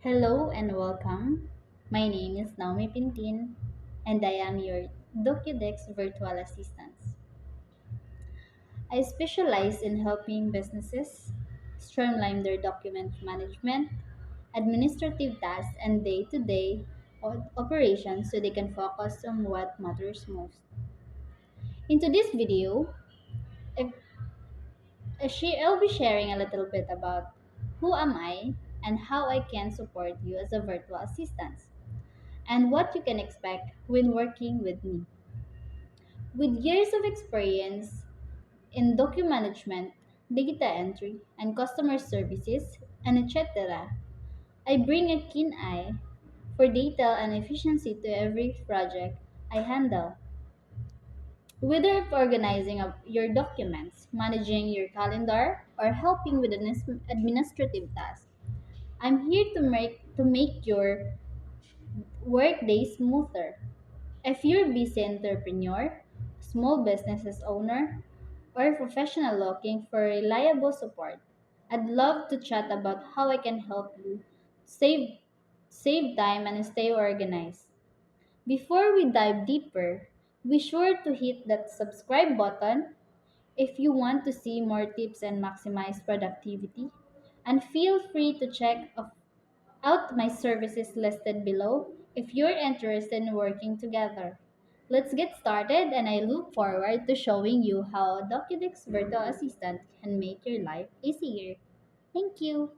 Hello and welcome. My name is Naomi Pintin and I am your DocuDex virtual assistant. I specialize in helping businesses streamline their document management, administrative tasks, and day to day operations so they can focus on what matters most. In today's video, I- I'll be sharing a little bit about who am I and how I can support you as a virtual assistant, and what you can expect when working with me. With years of experience in document management, data entry, and customer services, and etc., I bring a keen eye for detail and efficiency to every project I handle. Whether organizing your documents, managing your calendar, or helping with an administrative tasks, I'm here to make your workday smoother. If you're a busy entrepreneur, small businesses owner, or a professional looking for reliable support, I'd love to chat about how I can help you save save time and stay organized. Before we dive deeper, be sure to hit that subscribe button if you want to see more tips and maximize productivity. And feel free to check out my services listed below if you're interested in working together. Let's get started, and I look forward to showing you how Docudix Virtual Assistant can make your life easier. Thank you.